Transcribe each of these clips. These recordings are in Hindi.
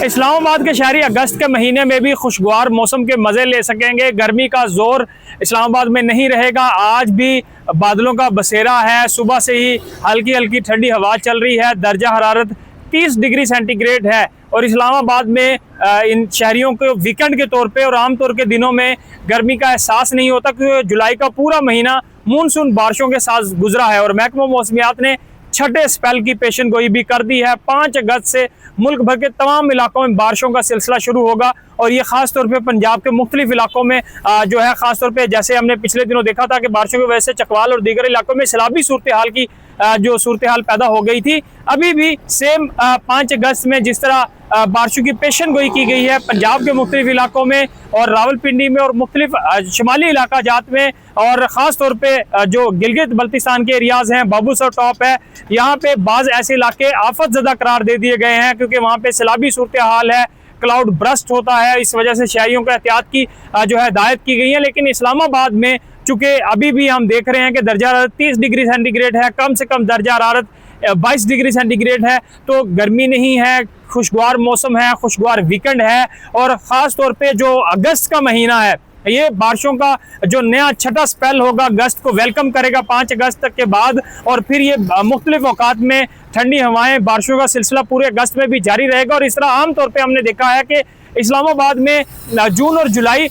इस्लामाबाद के शहरी अगस्त के महीने में भी खुशगवार मौसम के मज़े ले सकेंगे। गर्मी का जोर इस्लामाबाद में नहीं रहेगा। आज भी बादलों का बसेरा है। सुबह से ही हल्की हल्की ठंडी हवा चल रही है। दर्जा हरारत 30 डिग्री सेंटीग्रेड है और इस्लामाबाद में इन शहरियों को वीकेंड के तौर पे और आमतौर के दिनों में गर्मी का एहसास नहीं होता, क्योंकि जुलाई का पूरा महीना मानसून बारिशों के साथ गुजरा है। और महकमा मौसमियात ने छठे स्पेल की पेशन गोई भी कर दी है। 5 अगस्त से मुल्क भर के तमाम इलाकों में बारिशों का सिलसिला शुरू होगा और ये खास तौर पे पंजाब के मुख्तलिफ इलाकों में जो है खास तौर पे, जैसे हमने पिछले दिनों देखा था कि बारिशों की वजह से चकवाल और दीगर इलाकों में सैलाबी सूरत हाल की जो सूरत हाल पैदा हो गई थी, अभी भी सेम 5 अगस्त में जिस तरह बारिशों की पेशन गोई की गई है पंजाब के मुख्तलिफ इलाकों में और रावलपिंडी में और मुख्तलिफ शुमाली इलाका जात में, और ख़ास तौर पे जो गिलगित बल्तिस्तान के एरियाज़ हैं, बाबूसर टॉप है, यहाँ पे बाज़ ऐसे इलाके आफत ज़दा करार दे दिए गए हैं क्योंकि वहाँ पे सैलाबी सूरत हाल है, क्लाउड ब्रस्ट होता है। इस वजह से शहरियों को एहतियात की जो है हिदायत की गई है। लेकिन इस्लामाबाद में चूँकि अभी भी हम देख रहे हैं कि दर्जा हरारत 30 डिग्री सेंटीग्रेड है, कम से कम दर्जा हरारत 22 डिग्री सेंटीग्रेड है, तो गर्मी नहीं है, खुशगवार मौसम है, खुशगवार वीकेंड है। और ख़ास तौर पे जो अगस्त का महीना है, ये बारिशों का जो नया छठा स्पेल होगा, अगस्त को वेलकम करेगा 5 अगस्त तक के बाद, और फिर ये मुख्तलिफ औकात में ठंडी हवाएं, बारिशों का सिलसिला पूरे अगस्त में भी जारी रहेगा। और इस तरह आम तौर पे हमने देखा है कि इस्लामाबाद में जून और जुलाई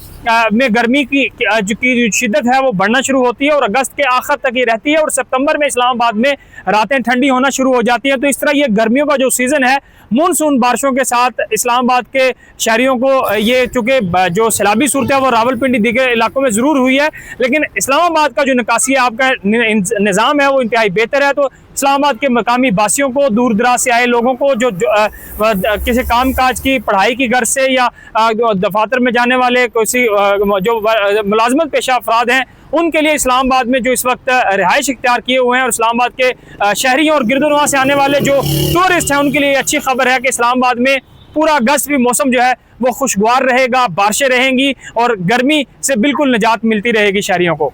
में गर्मी की शिद्दत है वो बढ़ना शुरू होती है और अगस्त के आखिर तक ही रहती है, और सितंबर में इस्लामाबाद में रातें ठंडी होना शुरू हो जाती हैं। तो इस तरह ये गर्मियों का जो सीज़न है मानसून बारिशों के साथ इस्लामाबाद के शहरियों को ये, चूँकि जो सैलाबी सूरत है वो रावलपिंडी दीगर इलाकों में ज़रूर हुई है, लेकिन इस्लामाबाद का जो निकासी आपका निज़ाम है वो इंतहाई बेहतर है। तो इस्लामाबाद के मकामी बासियों को, दूर दराज से आए लोगों को, जो किसी काम काज की, पढ़ाई की गर्ज से या दफातर में जाने वाले किसी जो मुलाजमत पेशा अफराद हैं, उनके लिए इस्लामाबाद में जो इस वक्त रिहाइश इख्तियार किए हुए हैं और इस्लामाबाद के शहरियों और गिरदोनवा से आने वाले जो टूरिस्ट हैं उनके लिए अच्छी खबर है कि इस्लामाबाद में पूरा अगस्त भी मौसम जो है वो खुशगवार रहेगा, बारिशें रहेंगी और गर्मी से बिल्कुल निजात मिलती रहेगी शहरियों को।